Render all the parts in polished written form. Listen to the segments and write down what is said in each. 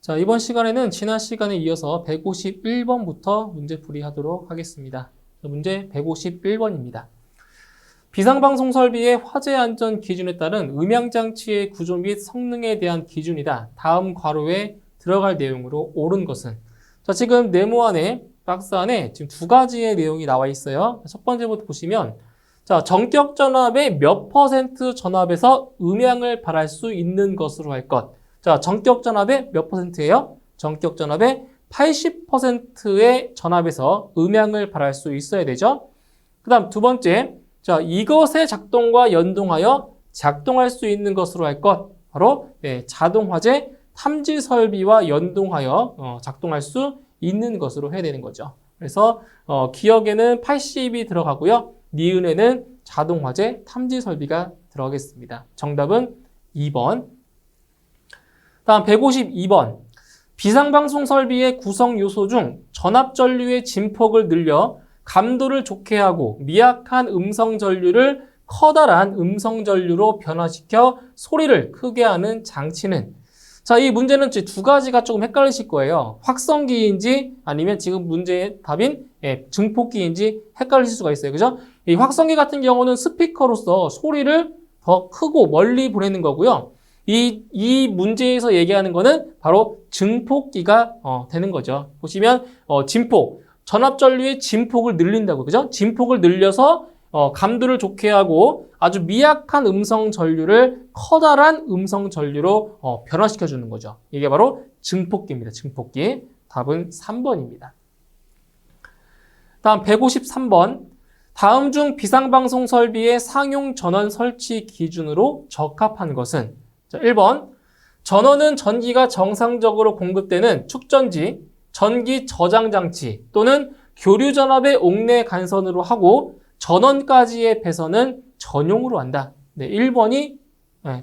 자, 이번 시간에는 지난 시간에 이어서 151번부터 문제풀이 하도록 하겠습니다. 문제 151번입니다. 비상방송 설비의 화재 안전 기준에 따른 음향장치의 구조 및 성능에 대한 기준이다. 다음 괄호에 들어갈 내용으로 옳은 것은? 자, 지금 네모 안에, 박스 안에 지금 두 가지의 내용이 나와 있어요. 첫 번째부터 보시면, 자, 전격 전압의 몇 % 전압에서 음향을 발할 수 있는 것으로 할 것. 자, 전격 전압의 몇 %예요? 전격 전압의 80%의 전압에서 음향을 발할 수 있어야 되죠. 그 다음 두 번째, 자, 이것의 작동과 연동하여 작동할 수 있는 것으로 할 것. 바로 자동화재 탐지 설비와 연동하여 작동할 수 있는 것으로 해야 되는 거죠. 그래서 기억에는 80이 들어가고요. 니은에는 자동화재 탐지 설비가 들어가겠습니다. 정답은 2번. 다음 152번. 비상방송 설비의 구성 요소 중 전압전류의 진폭을 늘려 감도를 좋게 하고 미약한 음성 전류를 커다란 음성 전류로 변화시켜 소리를 크게 하는 장치는? 자, 이 문제는 두 가지가 조금 헷갈리실 거예요. 확성기인지 아니면 지금 문제의 답인 증폭기인지 헷갈리실 수가 있어요. 그죠? 이 확성기 같은 경우는 스피커로서 소리를 더 크고 멀리 보내는 거고요. 이 문제에서 얘기하는 거는 바로 증폭기가 되는 거죠. 보시면 진폭, 전압전류의 진폭을 늘린다고, 그죠? 진폭을 늘려서 감도를 좋게 하고 아주 미약한 음성 전류를 커다란 음성 전류로 변화시켜 주는 거죠. 이게 바로 증폭기입니다. 증폭기. 답은 3번입니다. 다음 153번. 다음 중 비상방송 설비의 상용 전원 설치 기준으로 적합한 것은? 자, 1번. 전원은 전기가 정상적으로 공급되는 축전지, 전기 저장 장치 또는 교류 전압의 옥내 간선으로 하고 전원까지의 배선은 전용으로 한다. 네, 1번이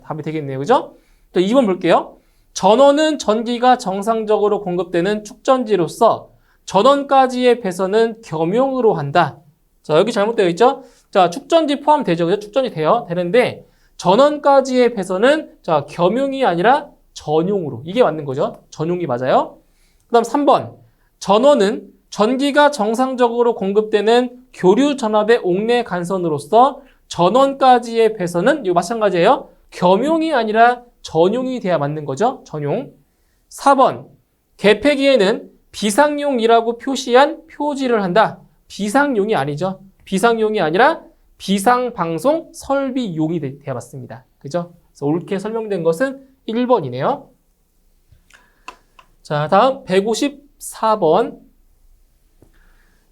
답이 되겠네요. 그죠? 또 2번 볼게요. 전원은 전기가 정상적으로 공급되는 축전지로서 전원까지의 배선은 겸용으로 한다. 자, 여기 잘못되어 있죠? 자, 축전지 포함되죠. 그죠? 축전지 되는데 전원까지의 배선은 자, 겸용이 아니라 전용으로. 이게 맞는 거죠. 전용이 맞아요. 그 다음 3번. 전원은 전기가 정상적으로 공급되는 교류 전압의 옥내 간선으로서 전원까지의 배선은 이거 마찬가지예요. 겸용이 아니라 전용이 돼야 맞는 거죠. 전용. 4번. 개폐기에는 비상용이라고 표시한 표지를 한다. 비상용이 아니죠. 비상용이 아니라 비상방송 설비용이 돼야 맞습니다. 그죠? 그래서 옳게 설명된 것은 1번이네요. 자, 다음 154번.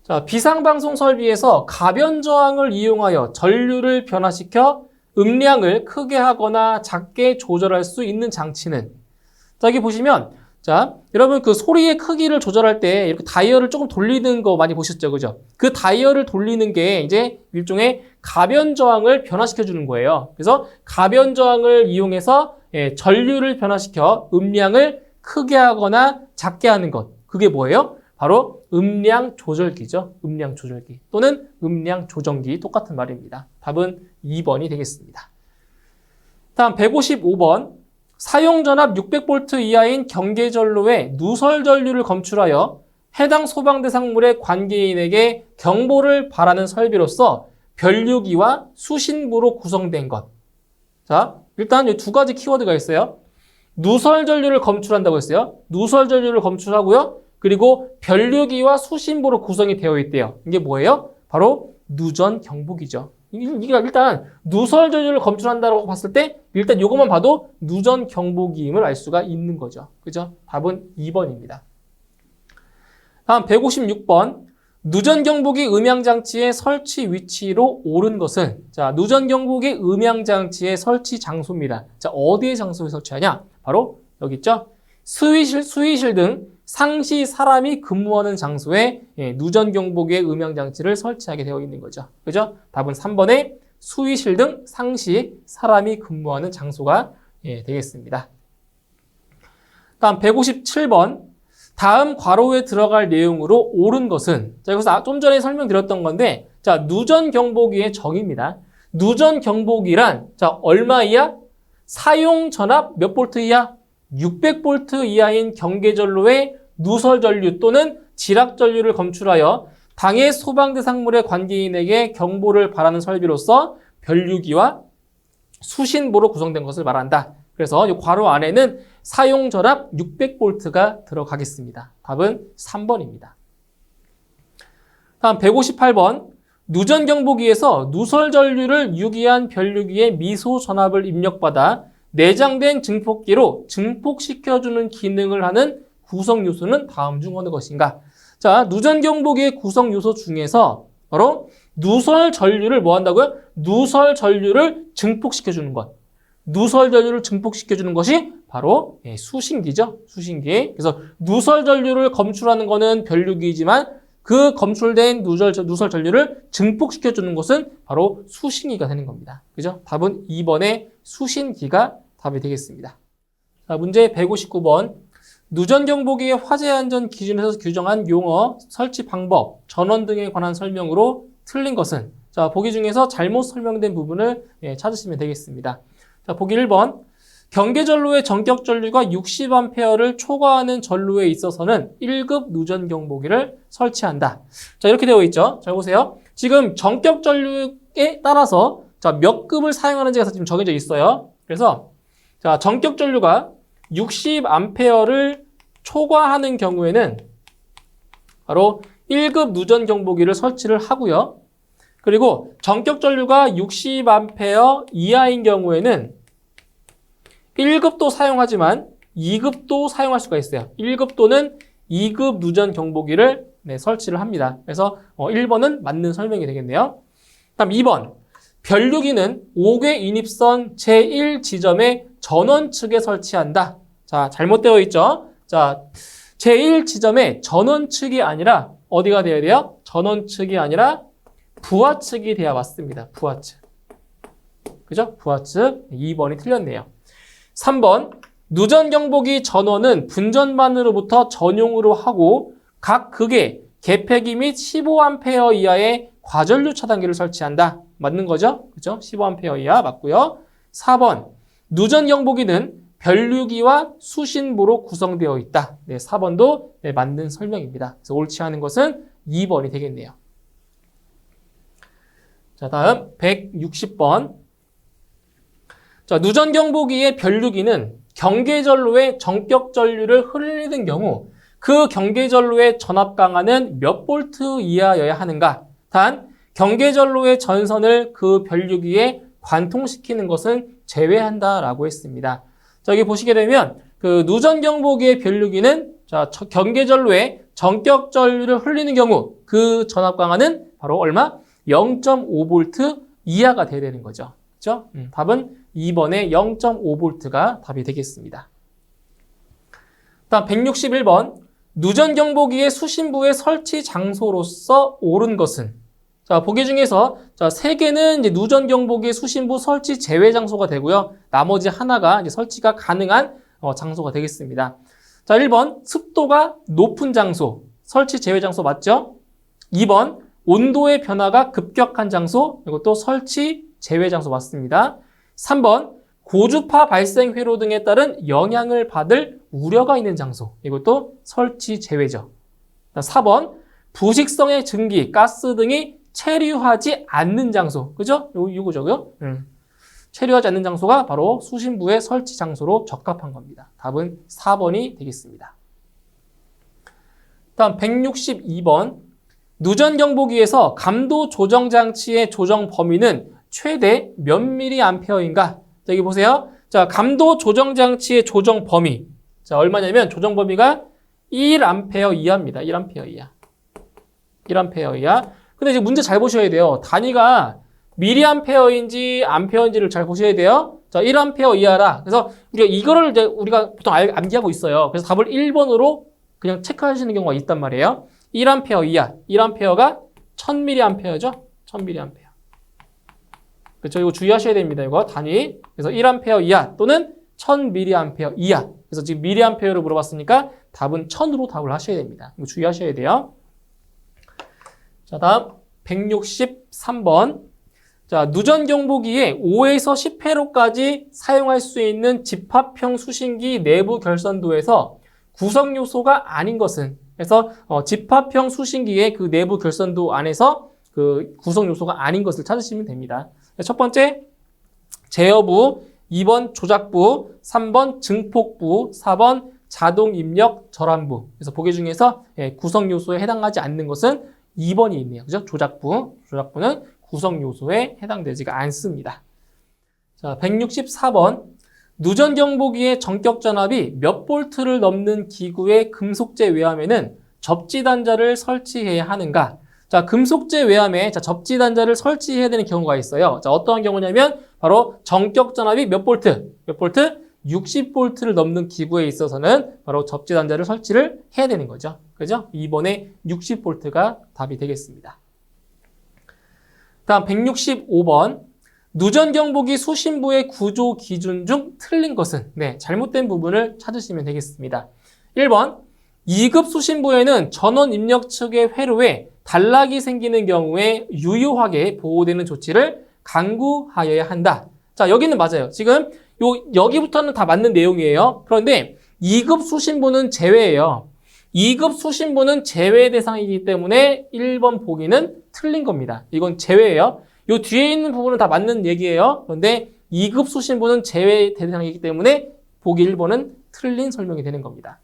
자, 비상방송 설비에서 가변 저항을 이용하여 전류를 변화시켜 음량을 크게 하거나 작게 조절할 수 있는 장치는? 자, 여기 보시면 자, 여러분 그 소리의 크기를 조절할 때 이렇게 다이얼을 조금 돌리는 거 많이 보셨죠? 그죠? 그 다이얼을 돌리는 게 이제 일종의 가변 저항을 변화시켜 주는 거예요. 그래서 가변 저항을 이용해서 전류를 변화시켜 음량을 크게 하거나 작게 하는 것. 그게 뭐예요? 바로 음량 조절기죠. 음량 조절기 또는 음량 조정기. 똑같은 말입니다. 답은 2번이 되겠습니다. 다음 155번. 사용전압 600V 이하인 경계전로에 누설전류를 검출하여 해당 소방대상물의 관계인에게 경보를 발하는 설비로서 변류기와 수신부로 구성된 것. 자, 일단 이 두 가지 키워드가 있어요. 누설전류를 검출한다고 했어요. 누설전류를 검출하고요. 그리고 변류기와 수신부로 구성이 되어 있대요. 이게 뭐예요? 바로 누전경보기죠. 이게 일단 누설 전류를 검출한다고 봤을 때 일단 이것만 봐도 누전 경보기임을 알 수가 있는 거죠. 그죠? 답은 2번입니다. 다음 156번. 누전 경보기 음향 장치의 설치 위치로 옳은 것은? 자, 누전 경보기 음향 장치의 설치 장소입니다. 자, 어디에 장소에 설치하냐? 바로 여기 있죠? 수의실 등 상시 사람이 근무하는 장소에 누전 경보기의 음향 장치를 설치하게 되어 있는 거죠. 그죠? 답은 3번에 수의실 등 상시 사람이 근무하는 장소가 되겠습니다. 다음 157번. 다음 괄호에 들어갈 내용으로 옳은 것은? 자, 여기서 좀 전에 설명드렸던 건데, 자, 누전 경보기의 정의입니다. 누전 경보기란 자, 얼마 이하? 사용 전압 몇 볼트 이하? 600V 이하인 경계전로의 누설전류 또는 지락전류를 검출하여 당해 소방 대상물의 관계인에게 경보를 바라는 설비로서 변류기와 수신보로 구성된 것을 말한다. 그래서 이 괄호 안에는 사용 절압 600V가 들어가겠습니다. 답은 3번입니다. 다음 158번. 누전경보기에서 누설전류를 유기한 변류기에 미소 전압을 입력받아 내장된 증폭기로 증폭시켜주는 기능을 하는 구성요소는 다음 중 어느 것인가? 자, 누전경보기의 구성요소 중에서 바로 누설전류를 뭐 한다고요? 누설전류를 증폭시켜주는 것. 누설전류를 증폭시켜주는 것이 바로 수신기죠. 수신기. 그래서 누설전류를 검출하는 것은 변류기이지만 그 검출된 누설전류를 증폭시켜주는 것은 바로 수신기가 되는 겁니다. 그죠? 답은 2번의 수신기가 답이 되겠습니다. 자, 문제 159번. 누전경보기의 화재 안전 기준에서 규정한 용어, 설치 방법, 전원 등에 관한 설명으로 틀린 것은? 자, 보기 중에서 잘못 설명된 부분을 찾으시면 되겠습니다. 자, 보기 1번. 경계전로의 전격전류가 60A를 초과하는 전로에 있어서는 1급 누전경보기를 설치한다. 자, 이렇게 되어 있죠. 잘 보세요. 지금 전격전류에 따라서 자, 몇 급을 사용하는지가 지금 정해져 있어요. 그래서 자, 전격전류가 60A를 초과하는 경우에는 바로 1급 누전경보기를 설치를 하고요. 그리고 전격전류가 60A 이하인 경우에는 1급도 사용하지만 2급도 사용할 수가 있어요. 1급 또는 2급 누전경보기를 설치를 합니다. 그래서 1번은 맞는 설명이 되겠네요. 다음 2번. 변류기는 5개 인입선 제1지점의 전원 측에 설치한다. 자, 잘못되어 있죠? 자, 제1지점의 전원 측이 아니라 어디가 되어야 돼요? 전원 측이 아니라 부하 측이 돼야 맞습니다. 부하 측. 그죠? 부하 측. 2번이 틀렸네요. 3번. 누전경보기 전원은 분전반으로부터 전용으로 하고 각 극에 개폐기 및 15A 이하의 과전류 차단기를 설치한다. 맞는 거죠? 그죠? 15A 이하 맞고요. 4번. 누전경보기는 변류기와 수신보로 구성되어 있다. 네, 4번도 맞는 설명입니다. 그래서 옳지 않은 것은 2번이 되겠네요. 자, 다음 160번. 자, 누전경보기의 변류기는 경계전로에 전격전류를 흘리는 경우 그 경계전로의 전압 강하는 몇 볼트 이하여야 하는가? 단, 경계전로의 전선을 그 변류기에 관통시키는 것은 제외한다라고 했습니다. 자, 여기 보시게 되면 그 누전경보기의 변류기는 자, 경계전로에 전격전류를 흘리는 경우 그 전압 강하는 바로 얼마? 0.5V 이하가 돼야 되는 거죠. 그렇죠? 답은 2번의 0.5V가 답이 되겠습니다. 다음 161번. 누전경보기의 수신부의 설치 장소로서 옳은 것은? 자, 보기 중에서 자, 3개는 이제 누전경보기의 수신부 설치 제외 장소가 되고요. 나머지 하나가 이제 설치가 가능한 장소가 되겠습니다. 자, 1번 습도가 높은 장소, 설치 제외 장소 맞죠? 2번 온도의 변화가 급격한 장소, 이것도 설치 제외 장소 맞습니다. 3번 고주파 발생 회로 등에 따른 영향을 받을 우려가 있는 장소, 이것도 설치 제외죠. 4번 부식성의 증기, 가스 등이 체류하지 않는 장소, 그죠? 이거죠. 체류하지 않는 장소가 바로 수신부의 설치 장소로 적합한 겁니다. 답은 4번이 되겠습니다. 다음 162번. 누전경보기에서 감도 조정 장치의 조정 범위는 최대 몇 mA인가? 자, 여기 보세요. 자, 감도 조정 장치의 조정 범위. 자, 얼마냐면 조정 범위가 1A 이하입니다. 1A 이하. 1A 이하. 근데 이제 문제 잘 보셔야 돼요. 단위가 미리암페어인지 암페어인지를 잘 보셔야 돼요. 자, 1A 이하라. 그래서 이거를 이제 우리가 보통 암기하고 있어요. 그래서 답을 1번으로 그냥 체크하시는 경우가 있단 말이에요. 1A 이하. 1A가 1000mA죠. 1000mA. 그렇죠? 이거 주의하셔야 됩니다. 이거 단위. 그래서 1A 이하 또는 1000mA 이하. 그래서 지금 mA로 물어봤으니까 답은 1000으로 답을 하셔야 됩니다. 이거 주의하셔야 돼요. 자, 다음 163번. 자, 누전 경보기에 5에서 10회로까지 사용할 수 있는 집합형 수신기 내부 결선도에서 구성 요소가 아닌 것은, 그래서 집합형 수신기의 그 내부 결선도 안에서 그 구성 요소가 아닌 것을 찾으시면 됩니다. 첫 번째, 제어부, 2번 조작부, 3번 증폭부, 4번 자동 입력 절환부. 그래서 보기 중에서 구성 요소에 해당하지 않는 것은 2번이 있네요. 그죠? 조작부. 조작부는 구성 요소에 해당되지가 않습니다. 자, 164번. 누전 경보기의 전격 전압이 몇 볼트를 넘는 기구의 금속재 외암에는 접지 단자를 설치해야 하는가? 자, 금속재 외암에 접지 단자를 설치해야 되는 경우가 있어요. 자, 어떠한 경우냐면 바로 전격 전압이 몇 볼트? 60볼트를 넘는 기구에 있어서는 바로 접지 단자를 설치를 해야 되는 거죠. 그죠? 2번에 60볼트가 답이 되겠습니다. 다음 165번. 누전 경보기 수신부의 구조 기준 중 틀린 것은? 네, 잘못된 부분을 찾으시면 되겠습니다. 1번. 2급 수신부에는 전원 입력 측의 회로에 단락이 생기는 경우에 유효하게 보호되는 조치를 강구하여야 한다. 자, 여기는 맞아요. 지금 여기부터는 다 맞는 내용이에요. 그런데 2급 수신부는 제외예요. 2급 수신부는 제외 대상이기 때문에 1번 보기는 틀린 겁니다. 이건 제외예요. 요 뒤에 있는 부분은 다 맞는 얘기예요. 그런데 2급 수신부는 제외 대상이기 때문에 보기 1번은 틀린 설명이 되는 겁니다.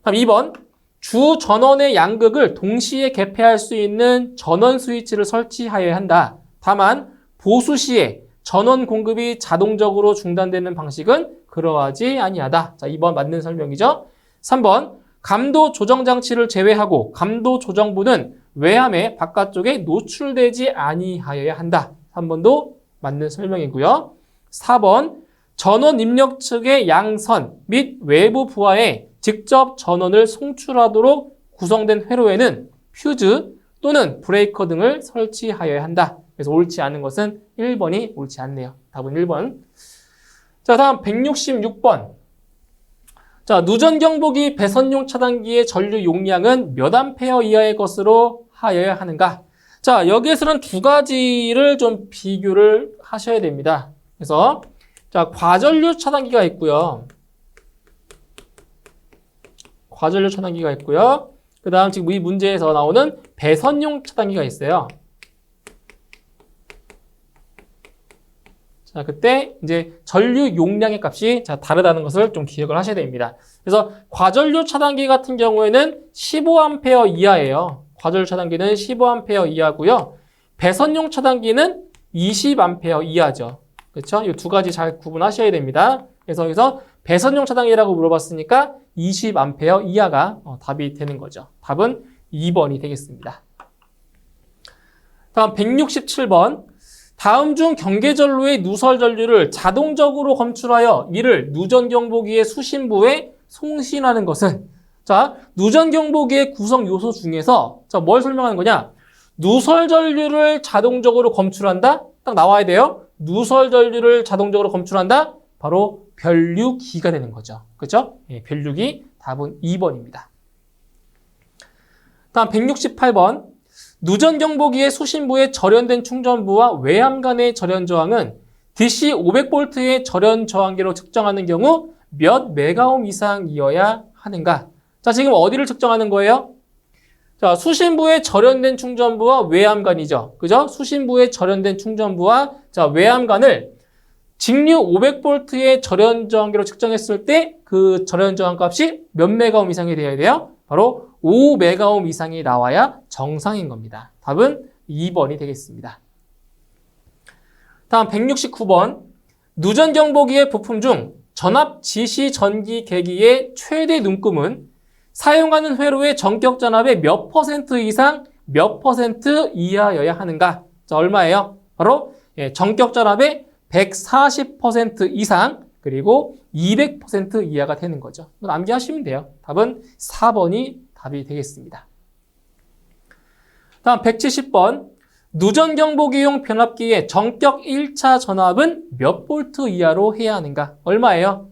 다음 2번. 주 전원의 양극을 동시에 개폐할 수 있는 전원 스위치를 설치하여야 한다. 다만 보수 시에 전원 공급이 자동적으로 중단되는 방식은 그러하지 아니하다. 자, 2번 맞는 설명이죠. 3번. 감도 조정 장치를 제외하고 감도 조정부는 외암의 바깥쪽에 노출되지 아니하여야 한다. 3번도 맞는 설명이고요. 4번. 전원 입력 측의 양선 및 외부 부하에 직접 전원을 송출하도록 구성된 회로에는 퓨즈 또는 브레이커 등을 설치하여야 한다. 그래서 옳지 않은 것은 1번이 옳지 않네요. 답은 1번. 자, 다음 166번. 자, 누전 경보기 배선용 차단기의 전류 용량은 몇 암페어 이하의 것으로 하여야 하는가? 자, 여기에서는 두 가지를 좀 비교를 하셔야 됩니다. 그래서 자, 과전류 차단기가 있고요. 과전류 차단기가 있고요. 그 다음 지금 이 문제에서 나오는 배선용 차단기가 있어요. 자, 그때 이제 전류 용량의 값이 다르다는 것을 좀 기억을 하셔야 됩니다. 그래서 과전류 차단기 같은 경우에는 15A 이하예요. 과전류 차단기는 15A 이하고요. 배선용 차단기는 20A 이하죠. 그렇죠? 이 두 가지 잘 구분하셔야 됩니다. 그래서 여기서 배선용 차단기라고 물어봤으니까 20A 이하가 답이 되는 거죠. 답은 2번이 되겠습니다. 다음 167번. 다음 중 경계전로의 누설전류를 자동적으로 검출하여 이를 누전경보기의 수신부에 송신하는 것은? 자, 누전경보기의 구성 요소 중에서 뭘 설명하는 거냐? 누설전류를 자동적으로 검출한다? 딱 나와야 돼요. 누설전류를 자동적으로 검출한다? 바로 변류기가 되는 거죠. 그렇죠? 예, 변류기 답은 2번입니다. 다음 168번. 누전경보기의 수신부의 절연된 충전부와 외암 간의 절연 저항은 DC 500V의 절연 저항계로 측정하는 경우 몇 메가옴 이상이어야 하는가? 자, 지금 어디를 측정하는 거예요? 자, 수신부의 절연된 충전부와 외암 간이죠. 그죠? 수신부의 절연된 충전부와 외암 간을 직류 500V의 절연 저항계로 측정했을 때 그 절연 저항 값이 몇 메가옴 이상이 되어야 돼요? 바로 5메가옴 이상이 나와야 정상인 겁니다. 답은 2번이 되겠습니다. 다음 169번. 누전경보기의 부품 중 전압 지시 전기 계기의 최대 눈금은 사용하는 회로의 전격 전압의 몇 퍼센트 이상, 몇 퍼센트 이하여야 하는가? 자, 얼마예요? 바로 전격 전압의 140% 이상, 그리고 200% 이하가 되는 거죠. 암기하시면 돼요. 답은 4번이 답이 되겠습니다. 다음 170번. 누전경보기용 변압기의 전격 1차 전압은 몇 볼트 이하로 해야 하는가? 얼마예요?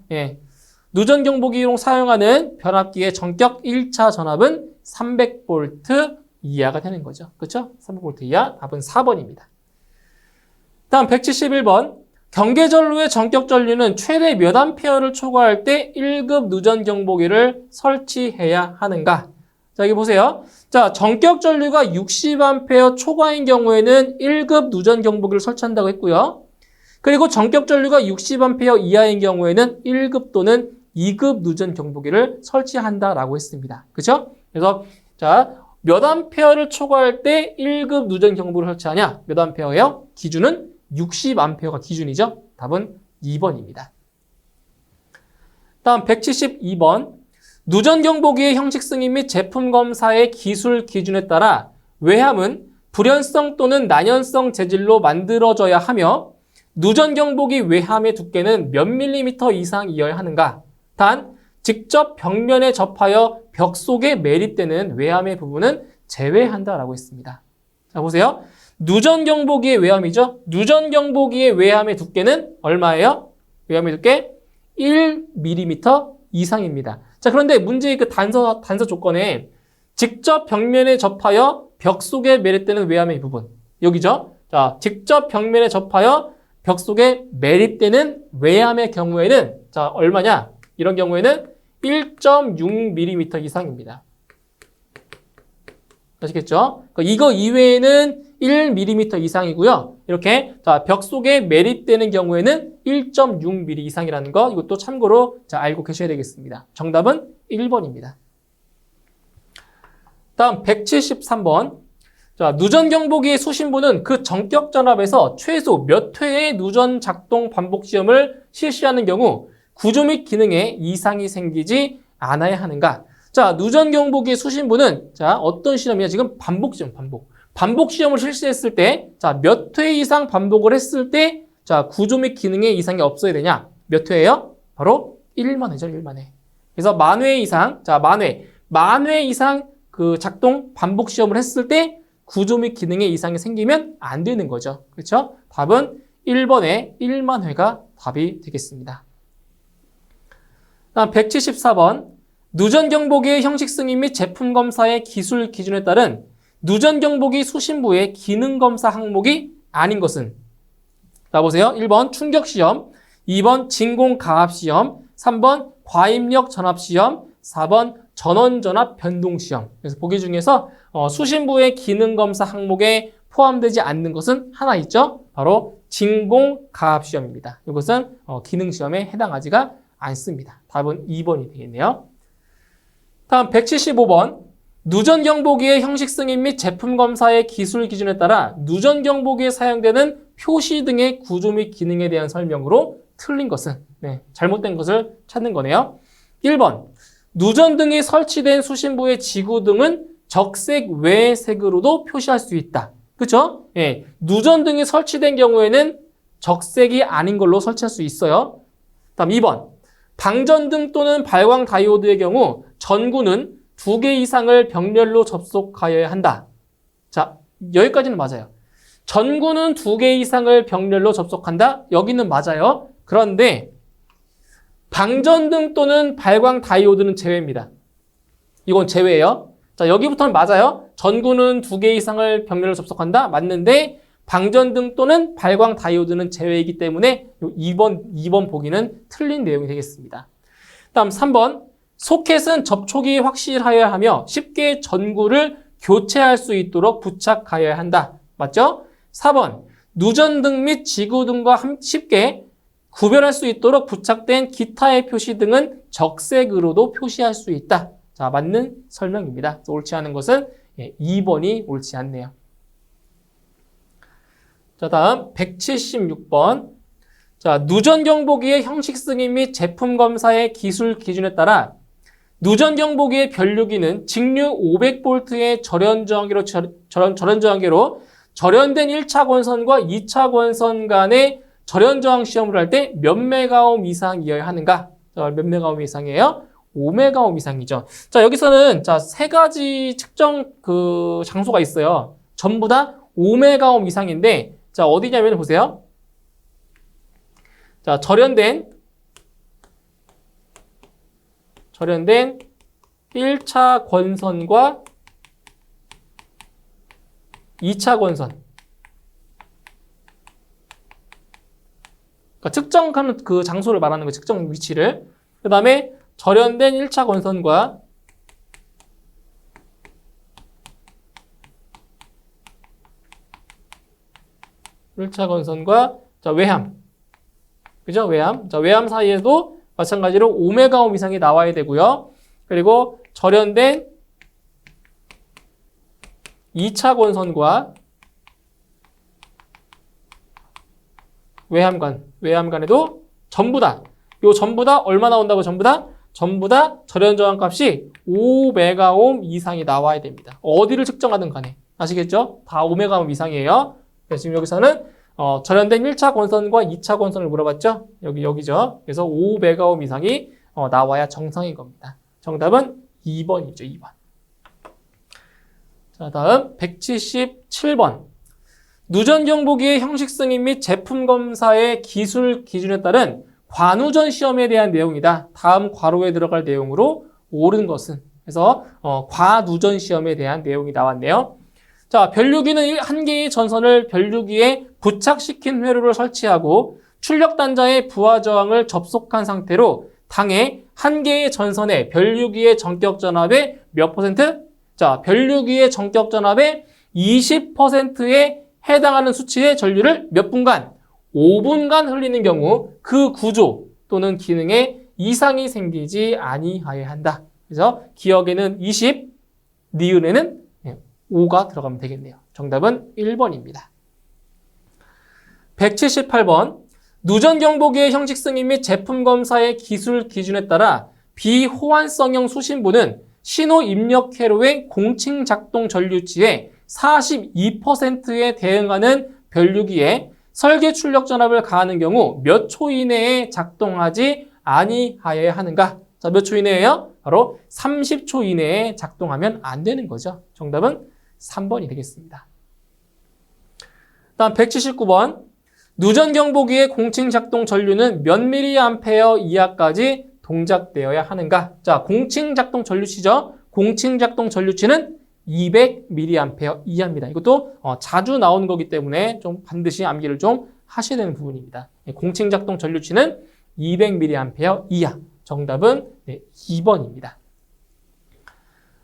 누전경보기용 사용하는 변압기의 전격 1차 전압은 300V 이하가 되는 거죠. 그렇죠? 300V 이하. 답은 4번입니다. 다음 171번. 경계전류의 전격전류는 최대 몇 암페어를 초과할 때 1급 누전 경보기를 설치해야 하는가? 자, 여기 보세요. 자, 전격전류가 60A 초과인 경우에는 1급 누전 경보기를 설치한다고 했고요. 그리고 전격전류가 60A 이하인 경우에는 1급 또는 2급 누전 경보기를 설치한다라고 했습니다. 그렇죠? 그래서 자, 몇 암페어를 초과할 때 1급 누전 경보를 설치하냐? 몇 암페어예요? 기준은 60A가 기준이죠. 답은 2번입니다. 다음 172번. 누전 경보기의 형식 승인 및 제품 검사의 기술 기준에 따라 외함은 불연성 또는 난연성 재질로 만들어져야 하며 누전 경보기 외함의 두께는 몇 밀리미터 이상이어야 하는가? 단 직접 벽면에 접하여 벽 속에 매립되는 외함의 부분은 제외한다라고 했습니다. 자, 보세요. 누전 경보기의 외함이죠. 누전 경보기의 외함의 두께는 얼마예요? 외함의 두께 1mm 이상입니다. 자, 그런데 문제의 그 단서 조건에 직접 벽면에 접하여 벽 속에 매립되는 외함의 부분. 여기죠. 자, 직접 벽면에 접하여 벽 속에 매립되는 외함의 경우에는 자, 얼마냐? 이런 경우에는 1.6mm 이상입니다. 아시겠죠? 이거 이외에는 1mm 이상이고요. 이렇게 자, 벽 속에 매립되는 경우에는 1.6mm 이상이라는 거 이것도 참고로 자, 알고 계셔야 되겠습니다. 정답은 1번입니다. 다음 173번. 자, 누전 경보기의 수신부는 그 전격 전압에서 최소 몇 회의 누전 작동 반복 시험을 실시하는 경우 구조 및 기능에 이상이 생기지 않아야 하는가? 자, 누전 경보기의 수신부는 자, 어떤 시험이야? 지금 반복 시험, 반복 시험을 실시했을 때 자, 몇 회 이상 반복을 했을 때 자, 구조 및 기능에 이상이 없어야 되냐? 몇 회예요? 바로 1만 회죠, 1만 회. 그래서 만 회 이상, 자, 만 회 이상 그 작동 반복 시험을 했을 때 구조 및 기능에 이상이 생기면 안 되는 거죠. 그렇죠? 답은 1번에 1만 회가 답이 되겠습니다. 다음 174번. 누전 경보기의 형식 승인 및 제품 검사의 기술 기준에 따른 누전 경보기 수신부의 기능 검사 항목이 아닌 것은? 자, 보세요. 1번 충격 시험, 2번 진공 가압 시험, 3번 과입력 전압 시험, 4번 전원 전압 변동 시험. 그래서 보기 중에서 수신부의 기능 검사 항목에 포함되지 않는 것은 하나 있죠. 바로 진공 가압 시험입니다. 이것은 기능 시험에 해당하지가 않습니다. 답은 2번이 되겠네요. 다음 175번. 누전 경보기의 형식 승인 및 제품 검사의 기술 기준에 따라 누전 경보기에 사용되는 표시 등의 구조 및 기능에 대한 설명으로 틀린 것은? 네, 잘못된 것을 찾는 거네요. 1번. 누전 등이 설치된 수신부의 지구등은 적색 외 색으로도 표시할 수 있다. 그렇죠? 예, 누전 등이 설치된 경우에는 적색이 아닌 걸로 설치할 수 있어요. 다음 2번. 방전등 또는 발광 다이오드의 경우 전구는 2개 이상을 병렬로 접속하여야 한다. 자, 여기까지는 맞아요. 전구는 2개 이상을 병렬로 접속한다. 여기는 맞아요. 그런데 방전등 또는 발광 다이오드는 제외입니다. 이건 제외예요. 자, 여기부터는 맞아요. 전구는 2개 이상을 병렬로 접속한다. 맞는데 방전등 또는 발광 다이오드는 제외이기 때문에 2번 보기는 틀린 내용이 되겠습니다. 다음 3번. 소켓은 접촉이 확실하여야 하며 쉽게 전구를 교체할 수 있도록 부착하여야 한다. 맞죠? 4번. 누전등 및 지구등과 쉽게 구별할 수 있도록 부착된 기타의 표시 등은 적색으로도 표시할 수 있다. 자, 맞는 설명입니다. 옳지 않은 것은 2번이 옳지 않네요. 자, 다음 176번. 자, 누전 경보기의 형식 승인 및 제품 검사의 기술 기준에 따라 누전 경보기의 변류기는 직류 500V의 절연 저항계로 절연된 1차 권선과 2차 권선 간의 절연 저항 시험을 할 때 몇 메가옴 이상이어야 하는가? 자, 몇 메가옴 이상이에요? 5메가옴 이상이죠. 자, 여기서는 자, 세 가지 측정 그 장소가 있어요. 전부 다 5메가옴 이상인데 자, 어디냐면 보세요. 자, 절연된 1차 권선과 2차 권선. 그러니까 측정하는 그 장소를 말하는 거예요. 측정 위치를. 그 다음에 절연된 1차 건선과 자, 외함. 그죠? 외함. 자, 외함 사이에도 마찬가지로 5메가옴 이상이 나와야 되고요. 그리고 절연된 2차 건선과 외함간에도 전부 다 얼마 나온다고 전부 다 절연 저항 값이 5메가옴 이상이 나와야 됩니다. 어디를 측정하든 간에. 아시겠죠? 다 5메가옴 이상이에요. 그래서 지금 여기서는 절연된 1차 권선과 2차 권선을 물어봤죠? 여기죠. 그래서 5메가옴 이상이 나와야 정상인 겁니다. 정답은 2번이죠. 2번. 자, 다음 177번. 누전 경보기의 형식 승인 및 제품 검사의 기술 기준에 따른 관우전 시험에 대한 내용이다. 다음 괄호에 들어갈 내용으로 옳은 것은. 그래서 과누전 시험에 대한 내용이 나왔네요. 자, 변류기는 한 개의 전선을 변류기에 부착시킨 회로를 설치하고 출력 단자의 부하 저항을 접속한 상태로 당해 한 개의 전선의 변류기의 전격 전압의 몇 %? 자, 변류기의 전격 전압의 20%에 해당하는 수치의 전류를 몇 분간? 5분간 흘리는 경우 그 구조 또는 기능에 이상이 생기지 아니하여야 한다. 그래서 기억에는 20, 니은에는 5가 들어가면 되겠네요. 정답은 1번입니다. 178번. 누전 경보기의 형식 승인 및 제품 검사의 기술 기준에 따라 비호환성형 수신부는 신호 입력 회로의 공칭 작동 전류치의 42%에 대응하는 변류기에 설계 출력 전압을 가하는 경우 몇 초 이내에 작동하지 아니하여야 하는가? 자, 몇 초 이내에요? 바로 30초 이내에 작동하면 안 되는 거죠. 정답은 3번이 되겠습니다. 다음 179번. 누전 경보기의 공칭 작동 전류는 몇 mA 이하까지 동작되어야 하는가? 자, 공칭 작동 전류치죠. 공칭 작동 전류치는 200mA 이하입니다. 이것도 자주 나오는 거기 때문에 좀 반드시 암기를 좀 하셔야 되는 부분입니다. 공칭 작동 전류치는 200mA 이하. 정답은 2번입니다.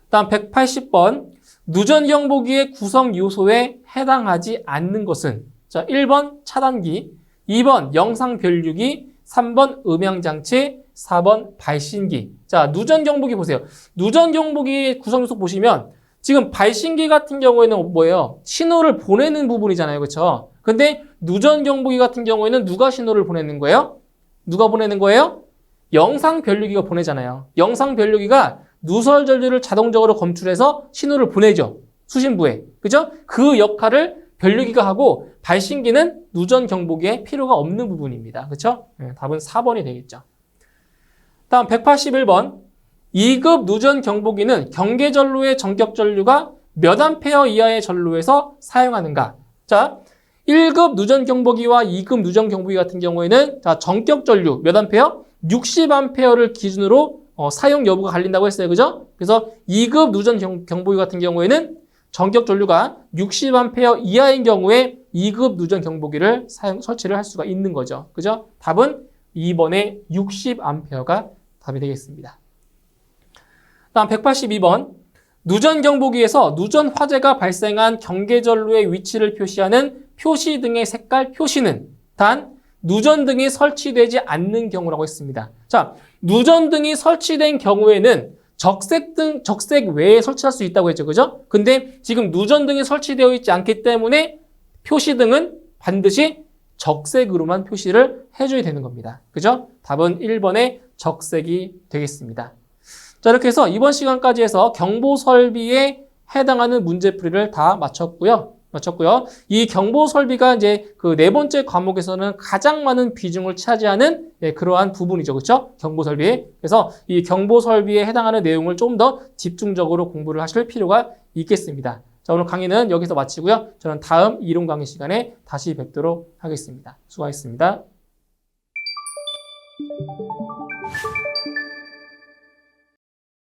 다음 180번. 누전 경보기의 구성 요소에 해당하지 않는 것은 자, 1번 차단기, 2번 영상 변류기, 3번 음향장치, 4번 발신기. 자, 누전 경보기 보세요. 누전 경보기 구성 요소 보시면 지금 발신기 같은 경우에는 뭐예요? 신호를 보내는 부분이잖아요. 그렇죠? 근데 누전 경보기 같은 경우에는 누가 신호를 보내는 거예요? 누가 보내는 거예요? 영상 변류기가 보내잖아요. 영상 변류기가 누설 전류를 자동적으로 검출해서 신호를 보내죠. 수신부에. 그죠? 그 역할을 변류기가 하고 발신기는 누전 경보기에 필요가 없는 부분입니다. 그렇죠? 네, 답은 4번이 되겠죠. 다음 181번. 2급 누전 경보기는 경계 전로의 전격 전류가 몇 암페어 이하의 전로에서 사용하는가? 자, 1급 누전 경보기와 2급 누전 경보기 같은 경우에는 자, 전격 전류 몇 암페어? 60암페어를 기준으로 사용 여부가 갈린다고 했어요. 그죠? 그래서 2급 누전 경보기 같은 경우에는 전격 전류가 60A 이하인 경우에 2급 누전 경보기를 설치를 할 수가 있는 거죠. 그죠? 답은 2번의 60A가 답이 되겠습니다. 다음 182번. 누전 경보기에서 누전 화재가 발생한 경계 전로의 위치를 표시하는 표시 등의 색깔 표시는 단 누전 등이 설치되지 않는 경우라고 했습니다. 자, 누전 등이 설치된 경우에는 적색 외에 설치할 수 있다고 했죠. 그죠? 근데 지금 누전 등이 설치되어 있지 않기 때문에 표시등은 반드시 적색으로만 표시를 해줘야 되는 겁니다. 그죠? 답은 1번의 적색이 되겠습니다. 자, 이렇게 해서 이번 시간까지 해서 경보 설비에 해당하는 문제풀이를 다 마쳤고요. 이 경보 설비가 이제 그 네 번째 과목에서는 가장 많은 비중을 차지하는 그러한 부분이죠. 그렇죠? 경보 설비. 그래서 이 경보 설비에 해당하는 내용을 좀 더 집중적으로 공부를 하실 필요가 있겠습니다. 자, 오늘 강의는 여기서 마치고요. 저는 다음 이론 강의 시간에 다시 뵙도록 하겠습니다. 수고하셨습니다.